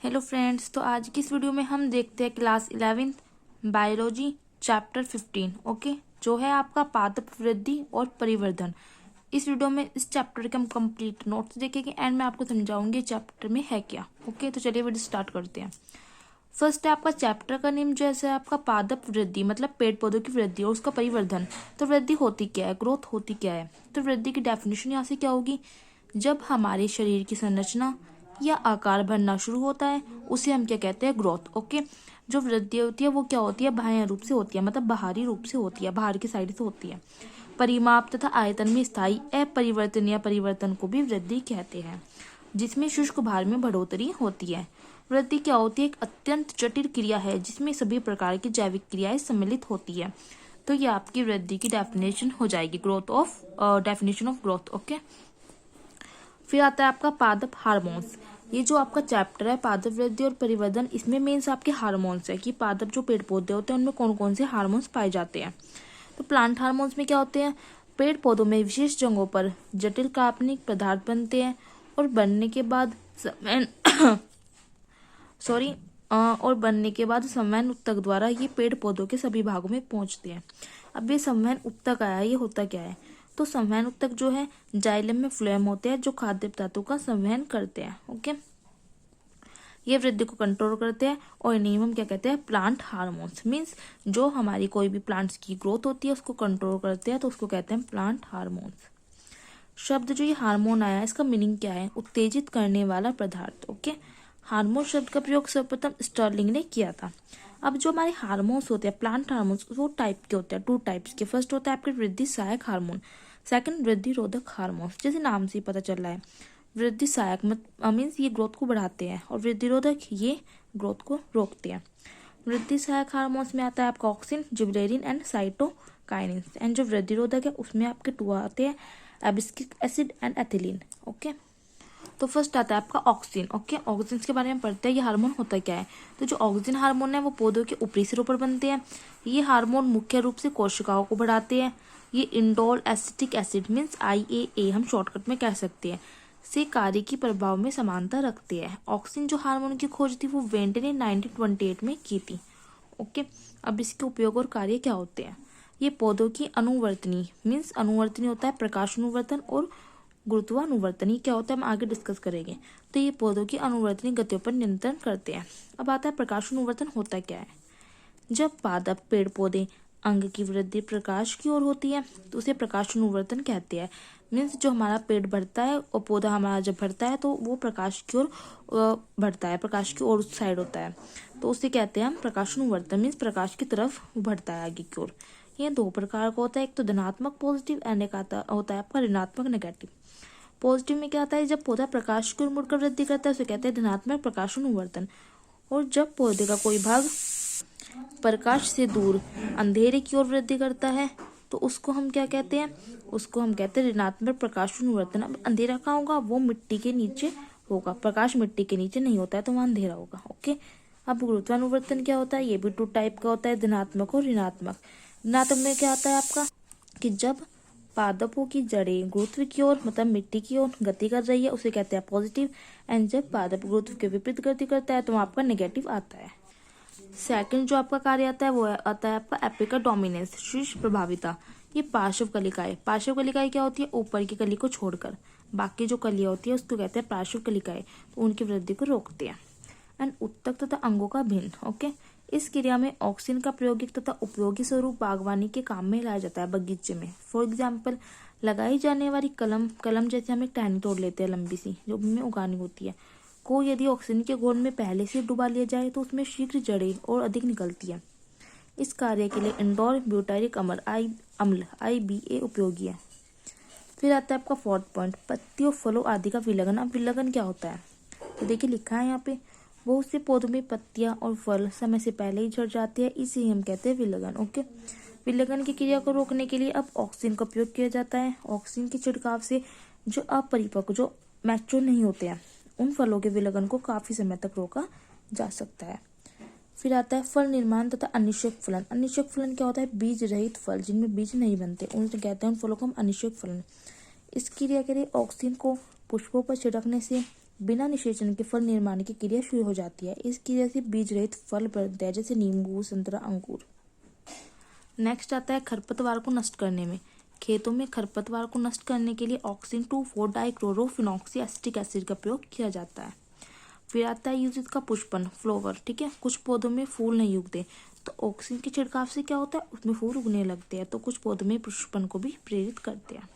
Hello friends, तो आज की इस वीडियो में हम देखते हैं class 11th biology chapter 15। Okay, जो है आपका पादप वृद्धि और परिवर्धन। इस वीडियो में इस चैप्टर के हम कंप्लीट नोट्स देखेंगे एंड मैं आपको समझाऊंगी चैप्टर में है क्या। ओके, तो चलिए वीडियो स्टार्ट करते हैं। फर्स्ट है आपका चैप्टर का नेम जैसे आपका पादप वृद्धि, मतलब पेड़ पौधों की वृद्धि और उसका परिवर्धन। तो वृद्धि होती क्या है, ग्रोथ होती क्या है। तो वृद्धि की डेफिनेशन यहाँ से क्या होगी, जब हमारे शरीर की संरचना या आकार बढ़ना शुरू होता है उसे हम क्या कहते हैं, ग्रोथ। ओके, जो वृद्धि होती है वो क्या होती है, बाह्य रूप से होती है, मतलब बाहरी रूप से होती है, बाहर की साइड से होती है। परिमाप तथा आयतन में स्थायी अपरिवर्तन या परिवर्तन को भी वृद्धि कहते हैं, जिसमें शुष्क भार में बढ़ोतरी होती है। वृद्धि क्या होती है, एक अत्यंत जटिल क्रिया है जिसमें सभी प्रकार की जैविक क्रियाएं सम्मिलित होती है। तो ये आपकी वृद्धि की डेफिनेशन हो जाएगी, डेफिनेशन ऑफ ग्रोथ। ओके, फिर आता है आपका पादप हार्मोन्स। ये जो आपका चैप्टर है पादप वृद्धि और परिवर्धन, इसमें मेन्स आपके हार्मोन्स है कि पादप जो पेड़ पौधे होते हैं उनमें कौन कौन से हार्मोन्स पाए जाते हैं। तो प्लांट हार्मोन्स में क्या होते हैं, पेड़ पौधों में विशेष जगहों पर जटिल कार्बनिक पदार्थ बनते हैं और बनने के बाद संवहन उत्तक द्वारा ये पेड़ पौधों के सभी भागों में पहुंचते हैं। अब ये संवहन उत्तक आया, ये होता क्या है, तो संवहन उत्तक जो है जाइलम में फ्लोएम होते हैं जो खाद्य पदार्थों का संवहन करते हैं। ओके, ये वृद्धि को कंट्रोल करते हैं और इन्हीं हम क्या कहते हैं, प्लांट हार्मोन्स। मीन्स जो हमारी कोई भी प्लांट्स की ग्रोथ होती है उसको कंट्रोल करते हैं, तो उसको कहते हैं प्लांट हार्मोन्स। शब्द जो ये हार्मोन आया है इसका मीनिंग क्या है, उत्तेजित करने वाला पदार्थ। ओके, हार्मोन शब्द का प्रयोग सर्वप्रथम स्टर्लिंग ने किया था। अब जो हमारे हार्मोन्स होते हैं, प्लांट हार्मोन्स, वो टाइप के होते हैं, 2 टाइप्स के। फर्स्ट होता है आपके वृद्धि सहायक हार्मोन, सेकंड वृद्धि रोधक हार्मोन्स। जैसे नाम से ही पता चल रहा है, वृद्धि सहायक मीन्स ये ग्रोथ को बढ़ाते हैं और वृद्धि रोधक ये ग्रोथ को रोकते हैं। वृद्धि सहायक हार्मोन्स में आता है आपका auxin, gibberellin and cytokinin. And जो वृद्धि रोधक है उसमें आपके 2 आते हैं, abscisic acid and ethylene. Okay, तो फर्स्ट आता है आपका ऑक्सिन। ओके, ऑक्सिन के बारे में पढ़ते हैं, ये हार्मोन होता क्या है। तो जो ऑक्सिन हार्मोन है वो पौधों के ऊपरी सिरों पर बनते हैं। ये हार्मोन मुख्य रूप से कोशिकाओं को बढ़ाते हैं। ये indole acetic acid means IAA हम शॉर्टकट में कह सकते हैं, से कार्य की प्रभाव में समानता रखते हैं। ऑक्सिन जो हार्मोन की खोज थी वो वेंट ने 1928 में की थी। ओके, अब इसके उपयोग और कार्य क्या होते हैं। ये पौधों की अनुवर्तनी मीन्स अनुवर्तनी होता है प्रकाश अनुवर्तन और गुरुत्वानुवर्तनी क्या होता है हम आगे डिस्कस करेंगे। तो ये पौधों की अनुवर्तनी गतियों पर नियंत्रण करते हैं। अब आता है प्रकाश अनुवर्तन होता क्या है। जब पादप पेड़ पौधे अंग की वृद्धि प्रकाश की ओर होती है तो उसे प्रकाश अनुवर्तन कहते हैं। मीन्स जो हमारा पेड़ बढ़ता है और पौधा हमारा जब बढ़ता है तो वो प्रकाश की ओर बढ़ता है, प्रकाश की ओर उस साइड होता है, तो उसे कहते हैं हम प्रकाश अनुवर्तन। मीन्स प्रकाश की तरफ बढ़ता है आगे की ओर। ये 2 प्रकार का होता है, एक तो धनात्मक पॉजिटिव एंड एक होता है आपका ऋणात्मक नेगेटिव। पॉजिटिव में क्या आता है, जब पौधा प्रकाश की ओर मुड़कर वृद्धि करता है उसे कहते हैं धनात्मक प्रकाश अनुवर्तन। और जब पौधे का कोई भाग प्रकाश से दूर अंधेरे की ओर वृद्धि करता है तो उसको हम क्या कहते हैं, उसको हम कहते हैं ऋणात्मक प्रकाश अनुवर्तन। अब अंधेरा कहाँ होगा, वो मिट्टी के नीचे होगा, प्रकाश मिट्टी के नीचे नहीं होता है तो वहाँ अंधेरा होगा। ओके, अब गुरुत्वानुवर्तन क्या होता है, ये भी 2 टाइप का होता है, धनात्मक और ऋणात्मक। ऋणात्मक में क्या आता है आपका कि जब पादपों की जड़ें गुरुत्व की ओर मतलब मिट्टी की ओर गति कर रही है उसे कहते हैं पॉजिटिव। एंड जब पादप गुरुत्व के विपरीत गति करता है तो आपका नेगेटिव आता है। सेकंड जो आपका कार्य आता है वो आता है आपका एपिकल डोमिनेंस, शीर्ष प्रभाविता। ये पार्श्व कलिकाएं, पार्श्व कलिकाएं क्या होती है, ऊपर की कली को छोड़कर बाकी जो कलियां होती है उसको कहते हैं पार्श्व कलिकाएं, तो उनकी वृद्धि को रोकते हैं। एंड उत्तक तथा अंगों का भिन्न। ओके, इस क्रिया में ऑक्सीजन का प्रायोगिक तथा उपयोगी स्वरूप बागवानी के काम में लाया जाता है बगीचे में। फॉर एग्जाम्पल, लगाई जाने वाली कलम जैसे हम एक टहनी तोड़ लेते हैं लंबी सी जो हमें उगानी होती है, को यदि ऑक्सीजन के घोल में पहले से डुबा लिया जाए तो उसमें शीघ्र जड़ें और अधिक निकलती है। इस कार्य के लिए इंडोल ब्यूटारिक अम्ल IBA उपयोगी है। फिर आता है आपका 4th पॉइंट, पत्तियों फलों आदि का विलगन। अब विलगन क्या होता है, तो देखिए लिखा है यहाँ पे, बहुत से पौधों में पत्तियां और फल समय से पहले ही झड़ जाते हैं, इसे हम कहते हैं विलगन। ओके, विलगन की क्रिया को रोकने के लिए अब ऑक्सीजन का उपयोग किया जाता है। ऑक्सीजन के छिड़काव से जो अपरिपक्व जो मैच्योर नहीं होते हैं उन फलों के विलगन को काफी समय तक रोका जा सकता है। फिर आता है फल निर्माण तथा अनिश्चयक फलन। अनिश्चयक फलन क्या होता है, बीज रहित फल जिनमें बीज नहीं बनते उनसे कहते हैं उन फलों को हम अनिश्चयक फलन। इस क्रिया के लिए ऑक्सीजन को पुष्पों पर छिड़कने से बिना निषेचन के फल निर्माण की क्रिया शुरू हो जाती है। इस क्रिया से बीज रहित फल बनते हैं, जैसे नींबू, संतरा, अंगूर। नेक्स्ट आता है खरपतवार को नष्ट करने में। खेतों में खरपतवार को नष्ट करने के लिए ऑक्सिन 2,4-डाइक्लोरोफिनॉक्सी एसिटिक एसिड का प्रयोग किया जाता है। फिर आता है यूज इसका पुष्पन, फ्लावर। ठीक है, कुछ पौधों में फूल नहीं उगते, तो ऑक्सिन के छिड़काव से क्या होता है, उसमें फूल उगने लगते हैं। तो कुछ पौधों में पुष्पन को भी प्रेरित करते हैं।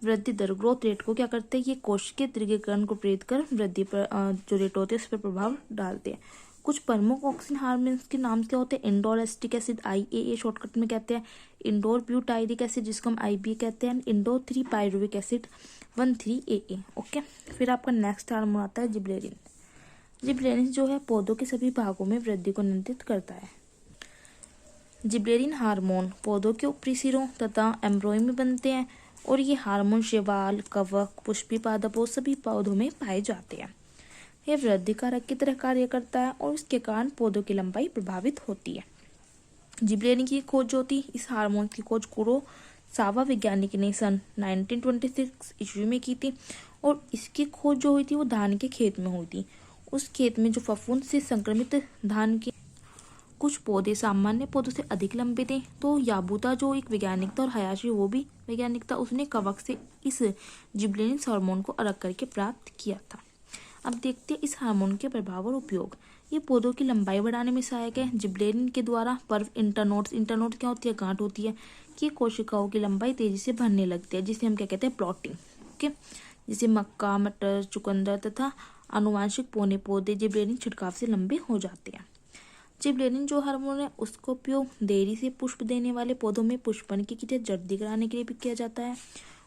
वृद्धि दर, ग्रोथ रेट को क्या करते हैं, ये कोशिकीय दीर्घीकरण को प्रेरित कर वृद्धि पर जो रेट होते हैं उस पर प्रभाव डालते हैं। कुछ प्रमुख ऑक्सिन हार्मोन्स के नाम क्या होते हैं, indoor acetic acid, IAA shortcut में कहते हैं, इंडोर ब्यूटाइरिक एसिड जिसको हम IBA कहते हैं, indoor 3 pyruvic acid 1,3-AA। Okay, फिर आपका नेक्स्ट हार्मोन आता है जिबरेलिन। जिबरेलिन जो है पौधों के सभी भागों में वृद्धि को नियंत्रित करता है। जिबरेलिन हार्मोन पौधों के ऊपरी सिरों तथा एम्ब्रियो में बनते हैं और ये हार्मोन शैवाल, कवक, पुष्पी पादपों सभी पौधों में पाए जाते हैं। यह वृद्धि कारक की तरह कार्य करता है और इसके कारण पौधों की लंबाई प्रभावित होती है। जिबरेलिन की खोज जो थी, इस हार्मोन की खोज कुरोसावा वैज्ञानिक ने सन 1926 ईस्वी में की थी और इसकी खोज जो हुई थी वो धान के खेत में हुई थी। उस खेत में जो फफूंद से संक्रमित धान के कुछ पौधे सामान्य पौधों से अधिक लंबे थे, तो याबूता जो एक वैज्ञानिक था और हयाशी वो भी वैज्ञानिक था, उसने कवक से इस जिबरेलिन हार्मोन को अलग करके प्राप्त किया था। अब देखते हैं इस हार्मोन के प्रभाव और उपयोग। ये पौधों की लंबाई बढ़ाने में सहायक है। जिबरेलिन के द्वारा पर्व इंटरनोड्स, इंटरनोड क्या होती है, गांठ होती है, कि कोशिकाओं की लंबाई तेजी से बढ़ने लगती है, जिसे हम क्या कहते हैं, प्लॉटिंग। ओके, जैसे मक्का, मटर, चुकंदर तथा आनुवांशिक पौने पौधे जिबरेलिन छिड़काव से लंबे हो जाते हैं। जिबरेलिन जो हार्मोन है उसका उपयोग देरी से पुष्प देने वाले पौधों में पुष्पन की क्रिया जल्दी कराने के लिए भी किया जाता है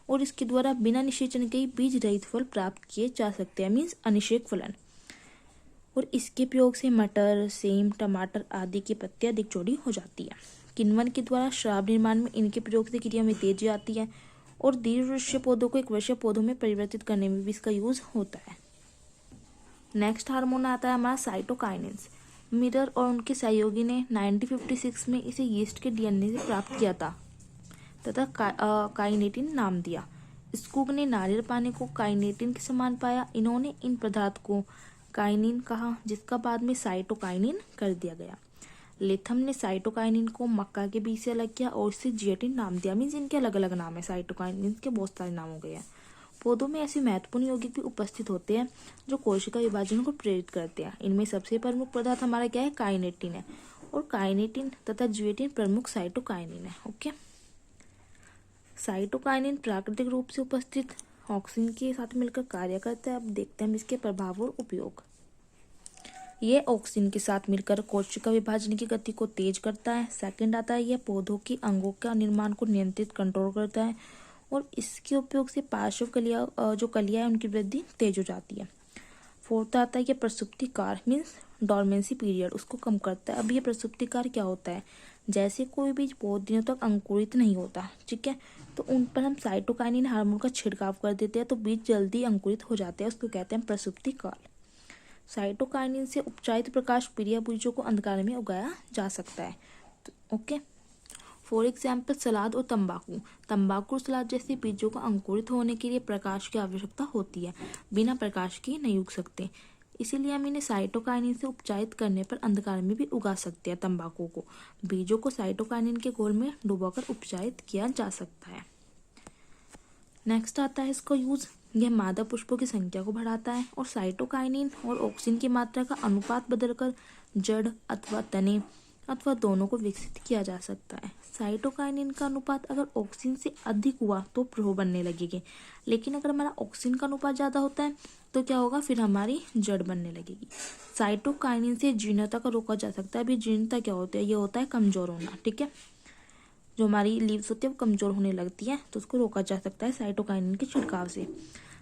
और इसके द्वारा बिना निषेचन के ही बीज रहित फल प्राप्त किए जा सकते हैं, मीन्स अनिषेक फलन। और इसके प्रयोग से मटर, सेम, टमाटर आदि की पत्तियां अधिक चौड़ी हो जाती है। किण्वन के द्वारा शराब निर्माण में इनके प्रयोग से क्रिया में तेजी आती है और दीर्घवर्षीय पौधों को एक वर्षीय पौधों में परिवर्तित करने में भी इसका यूज होता है। नेक्स्ट हार्मोन आता है हमारा साइटोकाइनेंस। मिरर और उनके सहयोगी ने 1956 में इसे यीस्ट के DNA से प्राप्त किया था तथा काइनेटिन नाम दिया। स्कूग ने नारियल पानी को काइनेटिन के समान पाया। इन्होंने इन पदार्थ को काइनिन कहा, जिसका बाद में साइटोकाइनिन कर दिया गया। लेथम ने साइटोकाइनिन को मक्का के बीज से अलग किया और इसे जिएटिन नाम दिया। मीन्स इनके अलग अलग नाम है, साइटोकाइनिन के बहुत सारे नाम हो गए हैं। पौधों में ऐसे महत्वपूर्ण यौगिक भी उपस्थित होते हैं जो कोशिका विभाजन को प्रेरित करते हैं। इनमें सबसे प्रमुख पदार्थ हमारा क्या है, काइनेटिन है, और काइनेटिन तथा जिएटिन प्रमुख साइटोकाइनिन है। ओके, साइटोकाइनिन प्राकृतिक रूप से उपस्थित ऑक्सिन के साथ मिलकर कार्य करता है। अब देखते हैं हम इसके प्रभाव और उपयोग। यह ऑक्सिन के साथ मिलकर कोशिका विभाजन की गति को तेज करता है। सेकंड आता है यह पौधों की अंगों का निर्माण को नियंत्रित कंट्रोल करता है और इसके उपयोग से पार्श्व कलियां जो कलियां है उनकी वृद्धि तेज हो जाती है। फोर्थ आता है यह प्रसुप्ति काल, मीन्स डॉर्मेंसी पीरियड, उसको कम करता है। अब ये प्रसुप्ति काल क्या होता है, जैसे कोई बीज बहुत दिनों तक अंकुरित नहीं होता, ठीक है, तो उन पर हम साइटोकाइनिन हार्मोन का छिड़काव कर देते हैं तो बीज जल्दी अंकुरित हो जाते हैं, उसको कहते हैं प्रसुप्ति काल। साइटोकाइनिन से उपचारित प्रकाश प्रिय बीजों को अंधकार में उगाया जा सकता है। तो ओके, फॉर एग्जाम्पल सलाद और तंबाकू। तंबाकू और सलाद जैसे बीजों को अंकुरित होने के लिए प्रकाश की आवश्यकता होती है, बिना प्रकाश के नहीं उग सकते। इसीलिए हम इन्हें साइटोकाइनिन से उपचारित करने पर अंधकार में भी उगा सकते हैं। तंबाकू को बीजों को साइटोकाइनिन के घोल में डुबाकर उपचारित किया जा सकता है। नेक्स्ट आता है इसका यूज। यह मादा पुष्पों की संख्या को बढ़ाता है और साइटोकाइनिन और ऑक्सिन की मात्रा का अनुपात बदलकर जड़ अथवा तने अथवा दोनों को विकसित किया जा सकता है। साइटोकाइनिन का अनुपात अगर ऑक्सिन से अधिक हुआ तो प्रो बनने लगेगी, लेकिन अगर हमारा ऑक्सिन का अनुपात ज्यादा होता है तो क्या होगा, फिर हमारी जड़ बनने लगेगी। साइटोकाइनिन से जीर्णता को रोका जा सकता है। अभी जीर्णता क्या होती है, ये होता है कमजोर होना, ठीक है, जो हमारी लीव्स होती है वो कमजोर होने लगती है, तो उसको रोका जा सकता है साइटोकाइनिन के छिड़काव से।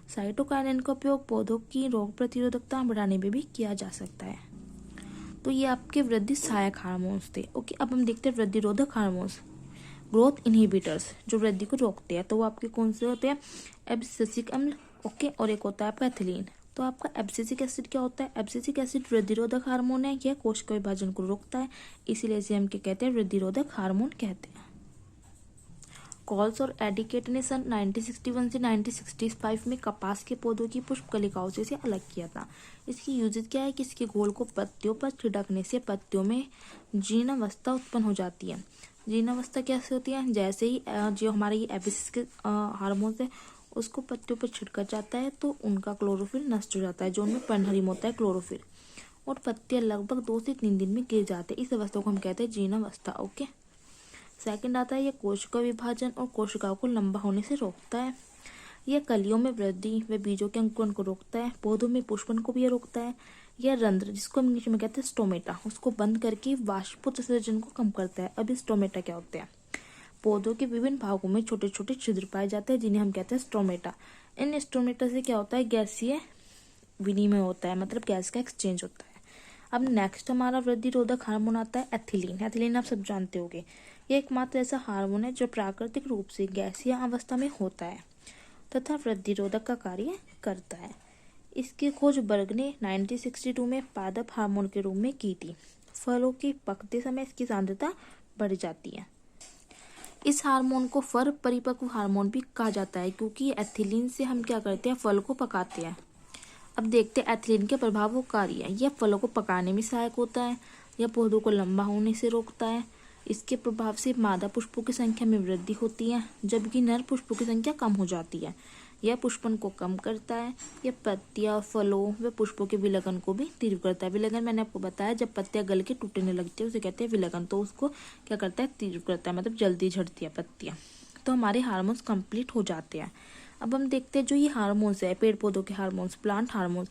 साइटोकाइनिन का उपयोग पौधों की रोग प्रतिरोधकता बढ़ाने में भी किया जा सकता है। तो ये आपके वृद्धि सहायक हार्मोन्स थे। ओके, अब हम देखते हैं वृद्धि रोधक हार्मोन्स, ग्रोथ इनहिबिटर्स, जो वृद्धि को रोकते हैं। तो वो आपके कौन से होते हैं, एब्सिसिक अम्ल, ओके, और एक होता है आपका एथिलीन। तो आपका एब्सिसिक एसिड क्या होता है, एब्सिसिक एसिड वृद्धि रोधक हार्मोन है, यह कोशिका विभाजन को रोकता है, इसीलिए इसे हम क्या कहते हैं, वृद्धि रोधक हार्मोन कहते हैं। कॉल्स और एडिकेट ने सन 1961 से 1965 में कपास के पौधों की पुष्प कलिकाओं से इसे अलग किया था। इसकी यूजेज क्या है कि इसके घोल को पत्तियों पर छिड़कने से पत्तियों में जीर्णावस्था उत्पन्न हो जाती है। जीर्णावस्था कैसे होती है? जैसे ही जो हमारे ये एपिसिस के हार्मोन्स है उसको पत्तियों पर छिड़का जाता है तो उनका क्लोरोफिल नष्ट हो जाता है, जो उनमें पर्णहरिम होता है क्लोरोफिल, और पत्तियां लगभग 2 से 3 दिन में गिर जाते हैं। इस अवस्था को हम कहते हैं जीर्णावस्था। ओके, सेकंड आता है यह कोशिका विभाजन और कोशिकाओं को लंबा होने से रोकता है। यह कलियों में वृद्धि व बीजों के अंकुरण को रोकता है। पौधों में पुष्पन को भी यह रोकता है। यह रंध्र, जिसको हम इंग्लिश में कहते हैं स्टोमेटा, उसको बंद करके वाष्पोत्सर्जन को कम करता है। अब स्टोमेटा क्या होते हैं? पौधों के विभिन्न भागों में छोटे छोटे छिद्र पाए जाते हैं जिन्हें हम कहते हैं स्टोमेटा। इन स्टोमेटा से क्या होता है? गैसीय विनिमय होता है, मतलब गैस का एक्सचेंज होता है। अब नेक्स्ट हमारा वृद्धि रोधक हार्मोन आता है एथिलीन। एथिलीन आप सब जानते होंगे, यह एकमात्र ऐसा हार्मोन है जो प्राकृतिक रूप से गैसीय अवस्था में होता है तथा वृद्धि रोधक का कार्य करता है। इसकी खोज बर्ग ने 1962 में पादप हार्मोन के रूप में की थी। फलों के पकते समय इसकी सांद्रता बढ़ जाती है। इस हार्मोन को फल परिपक्व हार्मोन भी कहा जाता है क्योंकि एथिलीन से हम क्या करते हैं? फल को पकाते हैं। अब देखते हैं एथिलीन के प्रभाव व कार्य। यह फलों को पकाने में सहायक होता है। यह पौधों को लंबा होने से रोकता है। इसके प्रभाव से मादा पुष्पों की संख्या में वृद्धि होती है जबकि नर पुष्पों की संख्या कम हो जाती है। यह पुष्पन को कम करता है। यह पत्तियां, फलों व पुष्पों के विलगन को भी तीव्र करता है। विलगन मैंने आपको बताया, जब पत्तियां गल के टूटने लगती है उसे कहते हैं विलगन, तो उसको क्या करता है? तीव्र करता है, मतलब जल्दी झड़ती है पत्तियां। तो हमारे हार्मोन्स कंप्लीट हो जाते हैं। अब हम देखते हैं जो ये हार्मोन्स है, पेड़ पौधों के हार्मोन्स, प्लांट हार्मोन्स,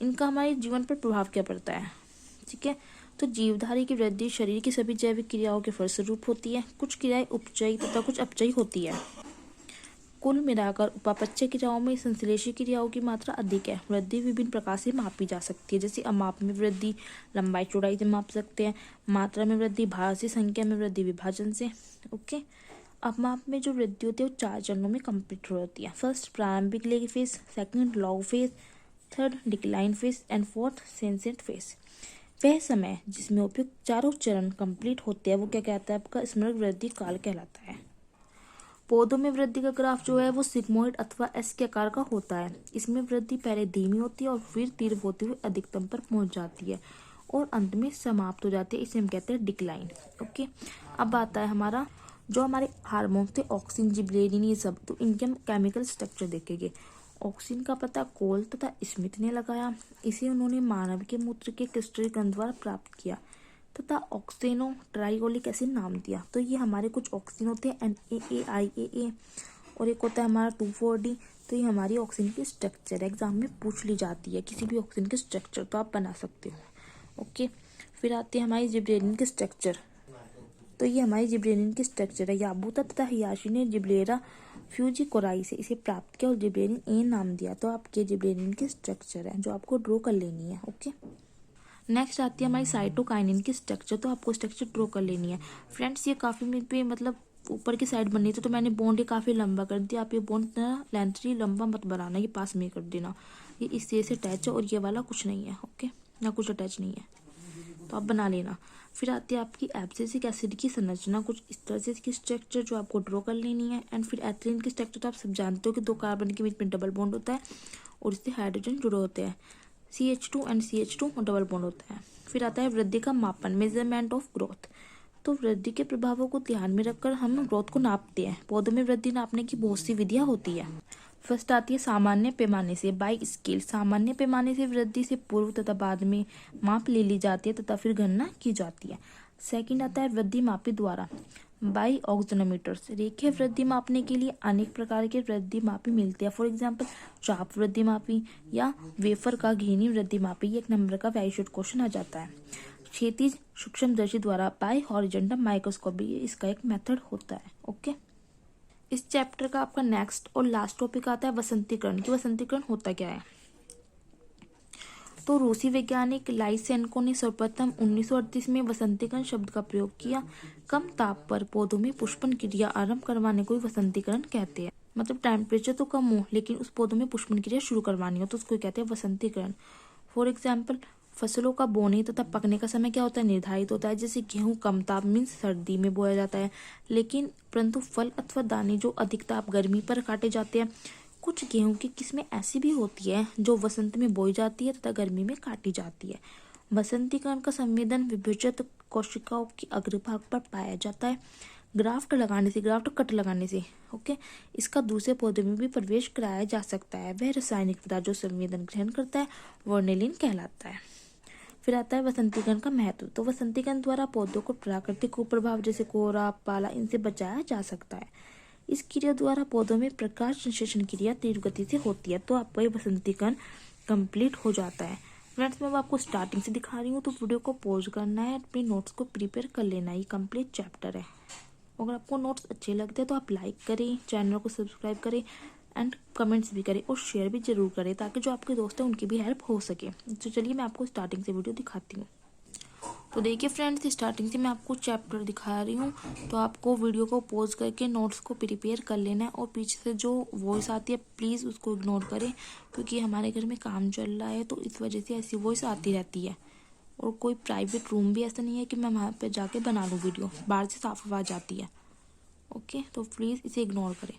इनका हमारे जीवन पर प्रभाव क्या पड़ता है। ठीक है, तो जीवधारी की वृद्धि शरीर की सभी जैविक क्रियाओं के फलस्वरूप होती है। कुछ क्रियाएं उपचयी तथा कुछ अपचयी होती है। कुल मिलाकर उपापचय क्रियाओं में संश्लेषी क्रियाओं की मात्रा अधिक है। वृद्धि विभिन्न प्रकार से मापी जा सकती है, जैसे अमाप में वृद्धि लंबाई चौड़ाई से माप सकते हैं, मात्रा में वृद्धि भार से, संख्या में वृद्धि विभाजन से। ओके, अमाप में जो वृद्धि होती है वो 4 चरणों में कंप्लीट हो जाती है। फर्स्ट प्रारंभिक lag phase, second log phase, third decline phase and fourth senescent phase. वह समय जिसमें उपयुक्त चारों चरण कंप्लीट होते हैं वो क्या कहता है? आपका स्मृत वृद्धि काल कहलाता है। पौधों में वृद्धि का ग्राफ जो है वो सिग्मोइड अथवा एस के आकार का होता है। इसमें वृद्धि पहले धीमी होती है और फिर तीव्र होते हुए अधिकतम पर पहुंच जाती है और अंत में समाप्त हो जाती है। इसे हम कहते हैं डिक्लाइन। ओके, अब आता है हमारा जो हमारे हार्मोन्स थे ऑक्सिन, जिबरेलिन, ये सब, तो इनके हम केमिकल स्ट्रक्चर देखेंगे। ऑक्सिन का पता कोल तथा स्मिथ ने लगाया। इसे उन्होंने मानव के मूत्र के क्रिस्टलीकरण द्वारा प्राप्त किया तथा ऑक्सेनो ट्राइओलिक एसिड नाम दिया। तो ये हमारे कुछ ऑक्सीन होते हैं NaAIAA, और एक होता है हमारा 2,4-D। तो ये हमारी ऑक्सीजन की स्ट्रक्चर एग्जाम में पूछ ली जाती है, किसी भी ऑक्सीजन की स्ट्रक्चर तो आप बना सकते हो। ओके, फिर आती है हमारी जिब्रेलिन की स्ट्रक्चर। तो ये हमारी जिब्रेलिन की स्ट्रक्चर है। याबूता तथा हियाशी ने जिब्रेरा फ्यूजिकोराई से इसे प्राप्त किया और जिब्रेलिन ए नाम दिया। तो आपके जिब्रेलिन की स्ट्रक्चर है जो आपको ड्रॉ कर लेनी है। ओके, नेक्स्ट आती है हमारी साइटोकाइनिन की स्ट्रक्चर। तो आपको स्ट्रक्चर ड्रॉ कर लेनी है। फ्रेंड्स, ये काफ़ी पे मतलब ऊपर की साइड बननी थी तो मैंने बॉन्ड ये काफ़ी लंबा कर दिया। आप ये बॉन्ड इतना लेंथली लंबा मत बनाना, ये पास में कर देना। ये इस से अटैच है और ये वाला कुछ नहीं है। ओके, ना कुछ अटैच नहीं है, तो आप बना लेना। फिर आती है आपकी एब्सिसिक एसिड की संरचना, कुछ इस तरह से इसकी स्ट्रक्चर जो आपको ड्रॉ कर लेनी है। एंड फिर एथिलीन की स्ट्रक्चर तो आप सब जानते हो कि 2 कार्बन के बीच में डबल बॉन्ड होता है और इससे हाइड्रोजन जुड़े होते हैं, CH2 एंड CH2 और डबल बॉन्ड होता है। फिर आता है वृद्धि का मापन, मेजरमेंट ऑफ ग्रोथ। तो वृद्धि के प्रभावों को ध्यान में रखकर हम ग्रोथ को नापते हैं। पौधों में वृद्धि नापने की बहुत सी विधियां होती है। फर्स्ट आती है सामान्य पैमाने से, बाई स्केल। सामान्य पैमाने से वृद्धि से पूर्व तथा बाद में माप ले ली जाती है तथा फिर गणना की जाती है। सेकंड आता है वृद्धि मापी द्वारा, बाई ऑक्सीनोमीटर्स। रेखीय वृद्धि मापने के लिए अनेक प्रकार के वृद्धि मापी मिलते हैं। फॉर एग्जाम्पल चाप वृद्धि मापी या वेफर का घेनी वृद्धि मापी। ये 1 नंबर का वेरी शॉर्ट क्वेश्चन आ जाता है। क्षैतिज सूक्ष्मदर्शी द्वारा बाई हॉरिजॉन्टल माइक्रोस्कोपी, इसका एक मेथड होता है। ओके, इस चैप्टर का आपका नेक्स्ट और लास्ट टॉपिक आता है वसंतीकरण। कि वसंतीकरण होता क्या है। तो रूसी वैज्ञानिक लाइसेनको ने सर्वप्रथम 1938 में वसंतीकरण शब्द का प्रयोग किया। कम ताप पर पौधों में पुष्पन क्रिया आरंभ करवाने को वसंतीकरण कहते हैं। मतलब टेम्परेचर तो कम हो लेकिन उस पौधों में पुष्पन क्रिया शुरू करवानी हो तो उसको कहते हैं वसंतीकरण। फॉर एग्जाम्पल फसलों का बोने तथा पकने का समय क्या होता है, निर्धारित होता है। जैसे गेहूं कम ताप मीन्स सर्दी में बोया जाता है, लेकिन परंतु फल अथवा दाने जो अधिक ताप गर्मी पर काटे जाते हैं। कुछ गेहूं की किस्में ऐसी भी होती है जो वसंत में बोई जाती है तथा गर्मी में काटी जाती है। बसंतीकरण का संवेदन विभजित कोशिकाओं के अग्रभाग पर पाया जाता है। ग्राफ्ट कट लगाने से ओके, इसका दूसरे पौधे में भी प्रवेश कराया जा सकता है। वह रासायनिक पदार्थ जो संवेदन ग्रहण करता है वर्नेलिन कहलाता है। फिर आता है वसंतीकरण का महत्व। तो वसंतीकरण द्वारा पौधों को प्राकृतिक कुप्रभाव जैसे कोहरा, पाला इनसे बचाया जा सकता है। इस क्रिया द्वारा पौधों में प्रकाश संश्लेषण क्रिया तीव्र गति से होती है, तो आपका ये वसंतीकरण कंप्लीट हो जाता है। फ्रेंड्स मैं आपको स्टार्टिंग से दिखा रही हूँ, तो वीडियो को पॉज करना है, अपने नोट्स को प्रिपेयर कर लेना है। ये कंप्लीट चैप्टर है। अगर आपको नोट्स अच्छे लगते हैं तो आप लाइक करें, चैनल को सब्सक्राइब करें एंड कमेंट्स भी करें और शेयर भी जरूर करें, ताकि जो आपके दोस्त हैं उनकी भी हेल्प हो सके। तो चलिए मैं आपको स्टार्टिंग से वीडियो दिखाती हूँ। तो देखिए फ्रेंड्स, स्टार्टिंग से मैं आपको चैप्टर दिखा रही हूँ, तो आपको वीडियो को पॉज करके नोट्स को प्रिपेयर कर लेना है। और पीछे से जो वॉइस आती है प्लीज़ उसको इग्नोर करें, क्योंकि हमारे घर में काम चल रहा है, तो इस वजह से ऐसी वॉइस आती रहती है। और कोई प्राइवेट रूम भी ऐसा नहीं है कि मैं वहाँ पर जाके बना लूँ वीडियो, बाहर से साफ आवाज़ आती है। ओके, तो प्लीज़ इसे इग्नोर करें।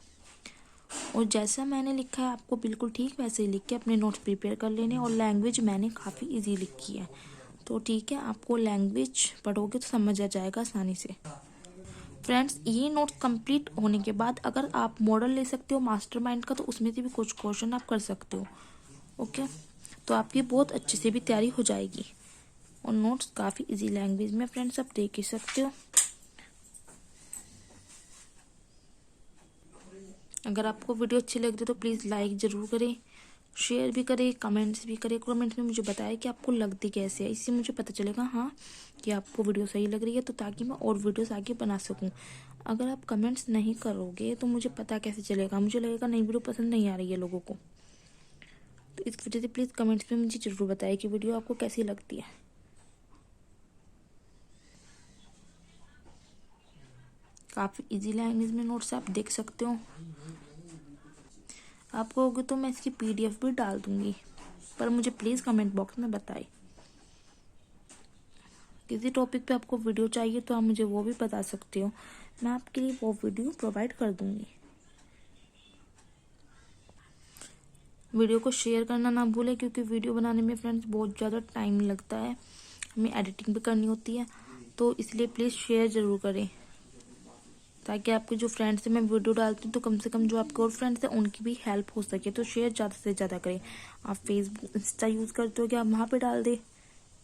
और जैसा मैंने लिखा है आपको बिल्कुल ठीक वैसे ही लिख के अपने नोट्स प्रिपेयर कर लेने। और लैंग्वेज मैंने काफ़ी इजी लिखी है, तो ठीक है, आपको लैंग्वेज पढ़ोगे तो समझ आ जाएगा आसानी से। फ्रेंड्स ये नोट्स कंप्लीट होने के बाद अगर आप मॉडल ले सकते हो मास्टरमाइंड का, तो उसमें से भी कुछ क्वेश्चन आप कर सकते हो। ओके, तो आपकी बहुत अच्छे से भी तैयारी हो जाएगी। और नोट्स काफ़ी इजी लैंग्वेज में फ्रेंड्स आप देख ही सकते हो। अगर आपको वीडियो अच्छी लग रही है तो प्लीज़ लाइक ज़रूर करें, शेयर भी करें, कमेंट्स भी करें। कमेंट्स में मुझे बताएं कि आपको लगती कैसे है, इससे मुझे पता चलेगा हाँ कि आपको वीडियो सही लग रही है, तो ताकि मैं और वीडियोस आगे बना सकूं। अगर आप कमेंट्स नहीं करोगे तो मुझे पता कैसे चलेगा, मुझे लगेगा नई वीडियो पसंद नहीं आ रही है लोगों को। तो इस वजह से प्लीज़ कमेंट्स में मुझे ज़रूर बताएं कि वीडियो आपको कैसी लगती है। काफ़ी ईजी लैंग्वेज में नोट्स आप देख सकते हो। आप कहोगे तो मैं इसकी PDF भी डाल दूंगी, पर मुझे प्लीज़ कमेंट बॉक्स में बताएं। किसी टॉपिक पे आपको वीडियो चाहिए तो आप मुझे वो भी बता सकते हो, मैं आपके लिए वो वीडियो प्रोवाइड कर दूंगी। वीडियो को शेयर करना ना भूलें, क्योंकि वीडियो बनाने में फ्रेंड्स बहुत ज़्यादा टाइम लगता है, हमें एडिटिंग भी करनी होती है, तो इसलिए प्लीज़ शेयर ज़रूर करें, ताकि आपके जो फ्रेंड्स से मैं वीडियो डालती हूँ तो कम से कम जो आपके और फ्रेंड्स हैं उनकी भी हेल्प हो सके। तो शेयर ज़्यादा से ज़्यादा करें। आप फेसबुक इंस्टा यूज़ करते हो क्या, आप वहाँ पे डाल दें,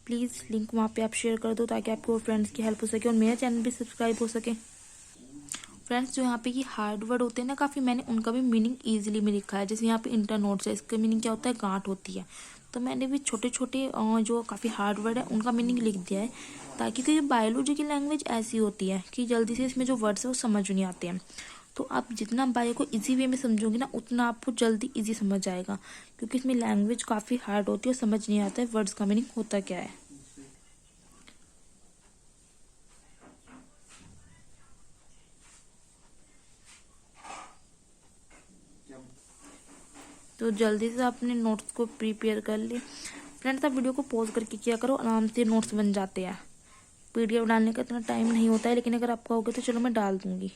प्लीज़ लिंक वहाँ पे आप शेयर कर दो, ताकि आपके और फ्रेंड्स की हेल्प हो सके और मेरा चैनल भी सब्सक्राइब हो सके। फ्रेंड्स जो यहाँ पे ये हार्ड वर्ड होते हैं ना काफ़ी, मैंने उनका भी मीनिंग ईजिली में लिखा है। जैसे यहाँ पे इंटर नोट्स है, इसका मीनिंग क्या होता है, गांठ होती है। तो मैंने भी छोटे छोटे जो काफ़ी हार्ड वर्ड है उनका मीनिंग लिख दिया है, ताकि क्योंकि बायोलॉजी की लैंग्वेज ऐसी होती है कि जल्दी से इसमें जो वर्ड्स है वो समझ नहीं आते हैं। तो आप जितना बायो को इजी वे में समझोगे ना, उतना आपको जल्दी इजी समझ आएगा, क्योंकि इसमें लैंग्वेज काफ़ी हार्ड होती है और समझ नहीं आता है वर्ड्स का मीनिंग होता क्या है। तो जल्दी से अपने नोट्स को प्रिपेयर कर ले। फ्रेंड्स आप वीडियो को पॉज करके किया करो, आराम से नोट्स बन जाते हैं। PDF डालने का इतना टाइम नहीं होता है, लेकिन अगर आप कहोगे तो चलो मैं डाल दूंगी।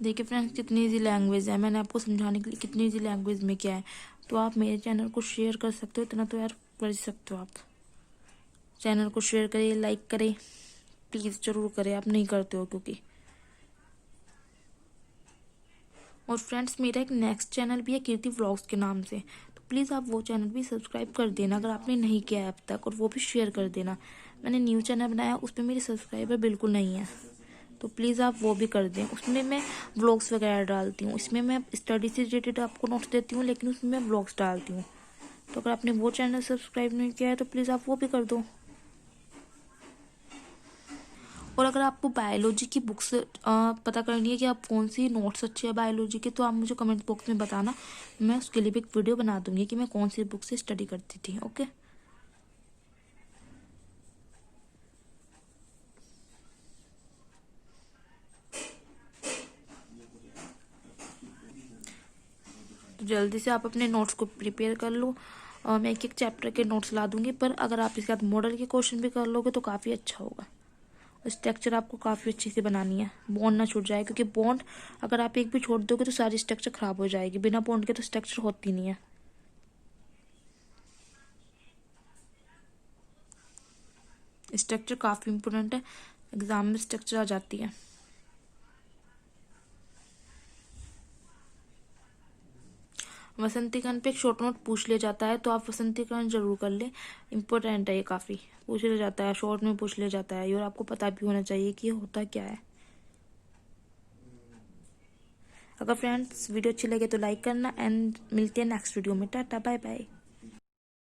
देखिए फ्रेंड्स कितनी इजी लैंग्वेज है, मैंने आपको समझाने के लिए कितनी इजी लैंग्वेज में क्या है। तो आप मेरे चैनल को शेयर कर सकते हो, इतना तो यार कर ही सकते हो। आप चैनल को शेयर करें, लाइक करें, प्लीज़ ज़रूर करें, आप नहीं करते हो क्योंकि। और फ्रेंड्स मेरा एक नेक्स्ट चैनल भी है कीर्ति व्लॉग्स के नाम से, तो प्लीज़ आप वो चैनल भी सब्सक्राइब कर देना अगर आपने नहीं किया है अब तक, और वो भी शेयर कर देना। मैंने न्यू चैनल बनाया, उस पर मेरे सब्सक्राइबर बिल्कुल नहीं है, तो प्लीज़ आप वो भी कर दें। उसमें मैं व्लॉग्स वगैरह डालती हूँ, इसमें मैं स्टडी से रिलेटेड आपको नोट्स देती हूँ, लेकिन उसमें मैं व्लॉग्स डालती हूँ। तो अगर आपने वो चैनल सब्सक्राइब नहीं किया है तो प्लीज़ आप वो भी कर दो। और अगर आपको बायोलॉजी की बुक्स पता करनी है कि आप कौन सी नोट्स अच्छे हैं बायोलॉजी के, तो आप मुझे कमेंट बॉक्स में बताना, मैं उसके लिए भी एक वीडियो बना दूंगी कि मैं कौन सी बुक से स्टडी करती थी। ओके, तो जल्दी से आप अपने नोट्स को प्रिपेयर कर लो। मैं एक एक चैप्टर के नोट्स ला दूंगी, पर अगर आप इसके साथ मॉडल के क्वेश्चन भी कर लोगे तो काफ़ी अच्छा होगा। स्ट्रक्चर आपको काफ़ी अच्छे से बनानी है, बॉन्ड ना छूट जाए, क्योंकि बॉन्ड अगर आप एक भी छोड़ दोगे तो सारी स्ट्रक्चर खराब हो जाएगी। बिना बॉन्ड के तो स्ट्रक्चर होती नहीं है। स्ट्रक्चर काफ़ी इंपॉर्टेंट है, एग्जाम में स्ट्रक्चर आ जाती है। वसंतीकरण पे एक शॉर्ट नोट पूछ लिया जाता है, तो आप वसंतीकरण जरूर कर ले, इम्पोर्टेंट है ये, काफ़ी पूछ लिया जाता है, शॉर्ट में पूछ लिया जाता है, और आपको पता भी होना चाहिए कि ये होता क्या है। अगर फ्रेंड्स वीडियो अच्छी लगे तो लाइक करना, एंड मिलते हैं नेक्स्ट वीडियो में। Tata bye bye.